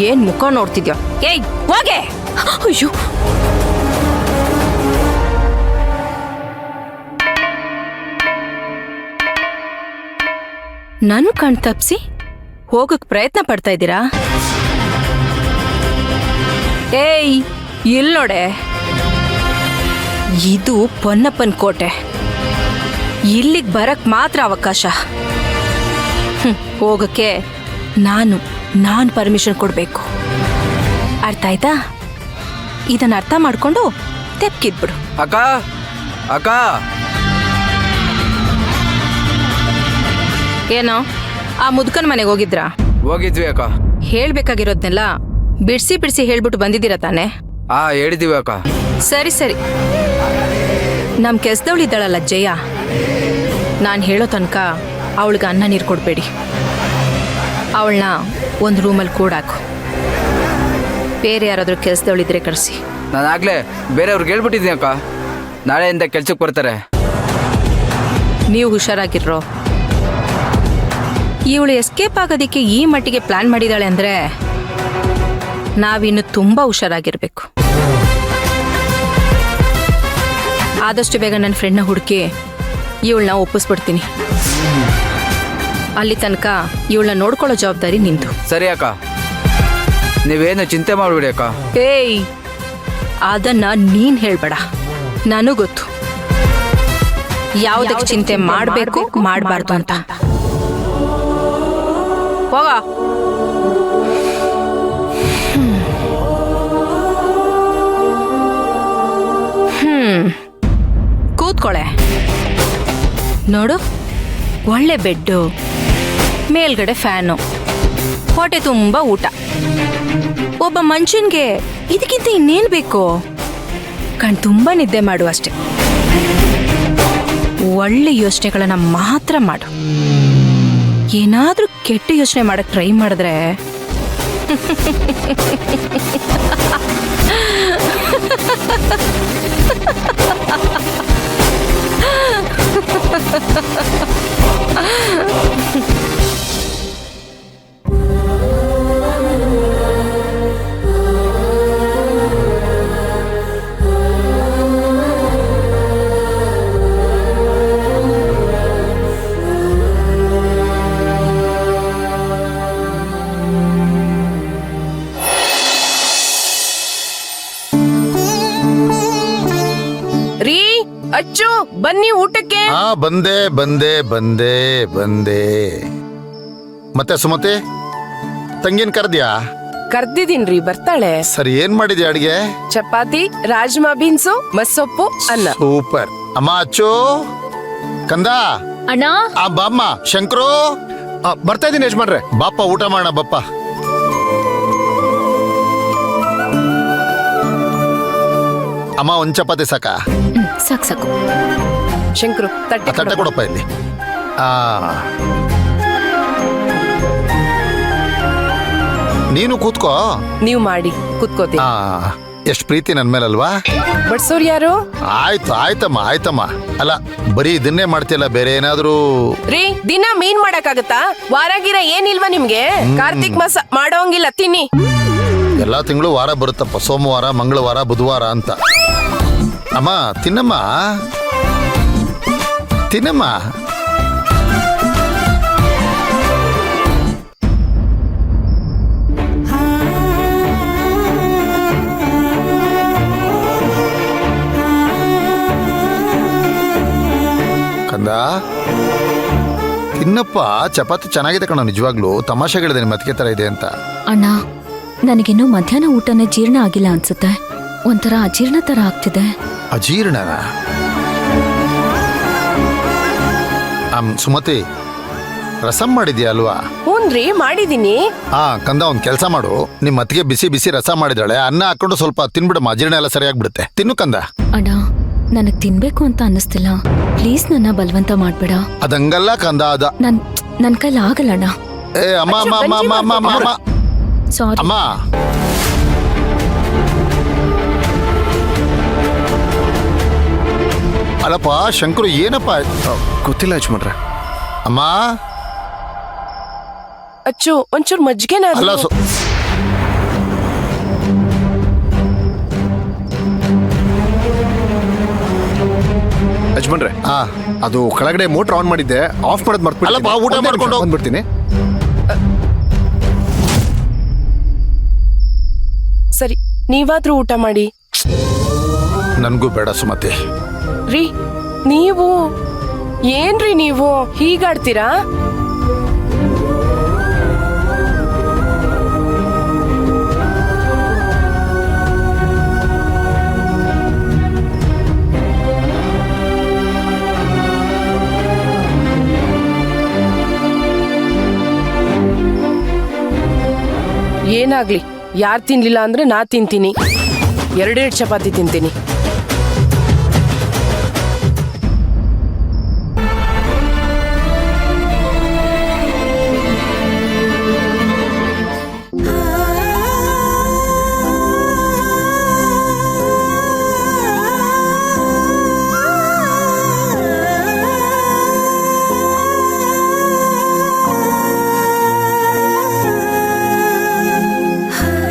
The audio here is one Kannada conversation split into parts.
ಏನ್ ಮುಖ ನೋಡ್ತಿದ್ಯೋ? ಏಯ್ ಹೋಗೆ. ಅಯ್ಯೋ, ನನ್ ಕಣ್ ತಪ್ಸಿ ಹೋಗಕ್ ಪ್ರಯತ್ನ ಪಡ್ತಾ ಇದ್ದೀರಾ? ಏಯ್ ಇಲ್ ನೋಡೆ, ಇದು ಪೊನ್ನಪ್ಪನ್ ಕೋಟೆ. ಇಲ್ಲಿಗೆ ಬರಕ್ ಮಾತ್ರ ಅವಕಾಶ. ಹೋಗಕ್ಕೆ ನಾನು ಪರ್ಮಿಷನ್ ಕೊಡ್ಬೇಕು. ಅರ್ಥ ಆಯ್ತಾ? ಇದನ್ನ ಅರ್ಥ ಮಾಡ್ಕೊಂಡು ತೆಪ್ಕಿದ್ಬಿಡು. ಅಕ್ಕ ಅಕ್ಕ, ಏನೋ ಆ ಮುದುಕನ್ ಮನೆಗೆ ಹೋಗಿದ್ರಾ? ಹೋಗಿದ್ವಿ ಅಕ್ಕ. ಹೇಳ್ಬೇಕಾಗಿರೋದ್ನೆಲ್ಲ ಬಿಡ್ಸಿ ಬಿಡ್ಸಿ ಹೇಳ್ಬಿಟ್ಟು ಬಂದಿದ್ದೀರಾ ತಾನೆ? ಹೇಳಿದೀವಿ ಅಕ್ಕ. ಸರಿ ಸರಿ. ನಮ್ ಕೆಲ್ಸದವಳಿದ್ದಾಳಲ್ಲ ಜಯ, ನಾನು ಹೇಳೋ ತನಕ ಅವಳಿಗೆ ಅನ್ನ ನೀರು ಕೊಡಬೇಡಿ. ಅವಳನ್ನ ಒಂದು ರೂಮಲ್ಲಿ ಕೂಡಾಕು. ಬೇರೆ ಯಾರಾದರೂ ಕೆಲ್ಸದವಳಿದ್ರೆ ಕಳಿಸಿ. ನಾನು ಆಗ್ಲೇ ಬೇರೆಯವ್ರಿಗೆ ಹೇಳ್ಬಿಟ್ಟಿದ್ದೀನಿ ಅಕ್ಕ, ನಾಳೆಯಿಂದ ಕೆಲ್ಸಕ್ಕೆ ಬರ್ತಾರೆ. ನೀವು ಹುಷಾರಾಗಿರೋ. ಇವಳು ಎಸ್ಕೇಪ್ ಆಗೋದಕ್ಕೆ ಈ ಮಟ್ಟಿಗೆ ಪ್ಲಾನ್ ಮಾಡಿದಾಳೆ ಅಂದ್ರೆ ನಾವಿನ್ನು ತುಂಬಾ ಹುಷಾರಾಗಿರ್ಬೇಕು. ಆದಷ್ಟು ಬೇಗ ನನ್ನ ಫ್ರೆಂಡ್ನ ಹುಡುಕಿ ಇವಳನ್ನ ಒಪ್ಪಿಸ್ಬಿಡ್ತೀನಿ. ಅಲ್ಲಿ ತನಕ ಇವಳನ್ನ ನೋಡ್ಕೊಳ್ಳೋ ಜವಾಬ್ದಾರಿ ನಿಂದು. ಸರಿ ಅಕ್ಕ, ನೀವೇನು ಚಿಂತೆ ಮಾಡ್ಬಿಡಿ ಅಕ್ಕ. ಏಯ್, ಅದನ್ನ ನೀನ್ ಹೇಳ್ಬೇಡ, ನನಗೂ ಗೊತ್ತು ಯಾವುದಕ್ಕೆ ಚಿಂತೆ ಮಾಡಬೇಕು ಮಾಡಬಾರ್ದು ಅಂತ. ಹೋಗ. ಕೂತ್ಕೊಳೆ. ನೋಡು, ಒಳ್ಳೆ ಬೆಡ್ಡು, ಮೇಲ್ಗಡೆ ಫ್ಯಾನು, ಹೊಟ್ಟೆ ತುಂಬ ಊಟ. ಒಬ್ಬ ಮನುಷ್ಯನ್ಗೆ ಇದಕ್ಕಿಂತ ಇನ್ನೇನ್ ಬೇಕು? ಕಣ್ ತುಂಬ ನಿದ್ದೆ ಮಾಡು ಅಷ್ಟೆ. ಒಳ್ಳೆ ಯೋಚನೆಗಳನ್ನ ಮಾತ್ರ ಮಾಡು. ಏನಾದ್ರೂ ಕೆಟ್ಟ ಯೋಚನೆ ಮಾಡಕ್ ಟ್ರೈ ಮಾಡಿದ್ರೆ ಅಚ್ಚು ಬನ್ನಿ ಊಟಕ್ಕೆ. ಬಂದೆ ಬಂದೆ ಬಂದೆ ಬಂದೆ. ಮತ್ತೆ ಸುಮತಿ ತಂಗಿನ ಕರ್ದ್ಯಾ? ಕರ್ದಿದೀನ್ರಿ, ಬರ್ತಾಳೆ. ಸರಿ, ಏನ್ ಮಾಡಿದ್ಯಾ ಅಡಿಗೆ? ಚಪಾತಿ, ರಾಜ್ಮಾ ಬೀನ್ಸು, ಮಸ್ಸೊಪ್ಪು, ಅನ್ನ. ಸೂಪರ್. ಅಮ್ಮ ಅಚ್ಚು, ಕಂದ ಅಣ್ಣ. ಬಾಮ್ಮ. ಶಂಕರು ಬರ್ತಾ ಇದೀನಿ ಯಜಮಾನ್ರೆ. ಬಾಪ ಊಟ ಮಾಡೋಣ ಬಪ್ಪ. ಅಮ್ಮ ಒಂದ್ ಚಪಾತಿ ಸಾಕ? ಸಾಕು ಸಾಕು. ಶಂಕರು ತಟ್ಟೆ ಕೊಡಪ್ಪ ಇಲ್ಲಿ. ನೀನು ಕೂತ್ಕೋ. ನೀವು ಮಾಡಿ ಕೂತ್ಕೋತಿ. ಎಷ್ಟ್ ಪ್ರೀತಿ ನನ್ ಮೇಲಲ್ವಾ? ಬಡ್ಸೋರ್ ಯಾರು? ಆಯ್ತಮ್ಮ. ಅಲ್ಲ, ಬರೀ ಇದನ್ನೇ ಮಾಡ್ತಿಲ್ಲ, ಬೇರೆ ಏನಾದ್ರೂ? ರೀ, ದಿನ ಮೀನ್ ಮಾಡಕ್ಕಾಗತ್ತಾ? ವಾರಾಗಿರ ಏನಿಲ್ವಾ ನಿಮ್ಗೆ? ಕಾರ್ತಿಕ್ ಮಾಸ ಮಾಡೋಂಗಿಲ್ಲ, ತಿನ್ನಿ. ಎಲ್ಲಾ ತಿಂಗಳು ವಾರ ಬರುತ್ತಪ್ಪ, ಸೋಮವಾರ, ಮಂಗಳವಾರ, ಬುಧವಾರ ಅಂತ. ಅಮ್ಮ ತಿನ್ನಮ್ಮ. ಕಂದ ತಿನ್ನಪ್ಪ. ಚಪಾತಿ ಚೆನ್ನಾಗಿದೆ ಕಣ, ನಿಜವಾಗ್ಲೂ. ತಮಾಷೆಗಳಿದೆ ನಿಮ್ಮ ಅತ್ತಿಗೆ ತರ ಇದೆ ಅಂತ. ಅಣ್ಣ, ನನಗಿನ್ನೂ ಮಧ್ಯಾಹ್ನ ಊಟನೇ ಜೀರ್ಣ ಆಗಿಲ್ಲ ಅನ್ಸುತ್ತೆ. ಒಂಥರ ಅಜೀರ್ಣ ತರ ಆಗ್ತಿದೆ. ಅಜೀರ್ಣ? ಸುಮತಿ, ರಸಂ ಮಾಡಿದ್ಯಾ ಅಲ್ವಾ? ಹೂನ್ರಿ, ಮಾಡಿದೀನಿ. ಕಂದ, ಒಂದ್ ಕೆಲ್ಸ ಮಾಡು. ನಿಮ್ ಅತ್ತಿಗೆ ಬಿಸಿ ಬಿಸಿ ರಸ ಮಾಡಿದಾಳೆ, ಅನ್ನ ಹಾಕೊಂಡು ಸ್ವಲ್ಪ ತಿನ್ಬಿಡಮ್ಮ, ಅಜೀರ್ಣ ಎಲ್ಲ ಸರಿಯಾಗ್ಬಿಡುತ್ತೆ. ತಿನ್ನು ಕಂದ. ಅಣ್ಣ, ನನಗ್ ತಿನ್ಬೇಕು ಅಂತ ಅನ್ನಿಸ್ತಿಲ್ಲ. ಪ್ಲೀಸ್ ನನ್ನ ಬಲವಂತ ಮಾಡ್ಬೇಡ. ಅದಂಗಲ್ಲ ಕಂದ, ನನ್ ಕೈಲಿ ಆಗಲ್ಲ ಅಣ್ಣ. ಅಮ್ಮ ಸಾರಿ ಅಮ್ಮ. ಅಲ್ಲಪ್ಪ ಶಂಕರು, ಏನಪ್ಪ? ಗೊತ್ತಿಲ್ಲ ಯಜಮಾನ್ರೆ. ಅಮ್ಮ ಅಚ್ಚು, ಒಂಚೂರು ಮಜ್ಜಿಗೆನ. ಅಲ್ಲ ಯಜಮಾನ್ರೆ ಹಾ ಅದು ಕೆಳಗಡೆ ಮೋಟರ್ ಆನ್ ಮಾಡಿದ್ದೆ, ಆಫ್ ಮಾಡೋದು ಮರ್ತು ಅಲ್ಲಪ್ಪ, ಊಟ ಮಾಡ್ಕೊಂಡು ಹೋಗು. ಬಂದ್ಬಿಡ್ತೀನಿ. ಸರಿ, ನೀವಾದ್ರೂ ಊಟ ಮಾಡಿ. ನನ್ಗೂ ಬೇಡ ಸುಮತಿ. ರೀ, ನೀವು ಏನ್ರಿ ನೀವು ಹೀಗಾಡ್ತೀರಾ? ಏನಾಗ್ಲಿ, ಯಾರು ತಿನ್ಲಿಲ್ಲ ಅಂದ್ರೆ ನಾ ತಿಂತೀನಿ. 2 ಚಪಾತಿ ತಿಂತೀನಿ.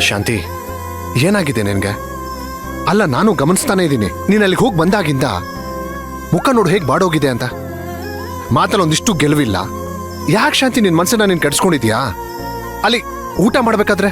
ಶಾಂತಿ, ಏನಾಗಿದೆ ನಿನ್ಗೆ? ಅಲ್ಲ, ನಾನು ಗಮನಿಸ್ತಾನೆ ಇದ್ದೀನಿ. ನೀನ್ ಅಲ್ಲಿಗೆ ಹೋಗಿ ಬಂದಾಗಿಂದ ಮುಖ ನೋಡು ಹೇಗೆ ಬಾಡೋಗಿದೆ ಅಂತ. ಮಾತಲ್ಲಿ ಒಂದಿಷ್ಟು ಗೆಲುವಿಲ್ಲ. ಯಾಕೆ ಶಾಂತಿ, ನಿನ್ ಮನ್ಸನ್ನ ನೀನ್ ಕೆಡ್ಸ್ಕೊಂಡಿದ್ಯಾ? ಅಲ್ಲಿ ಊಟ ಮಾಡ್ಬೇಕಾದ್ರೆ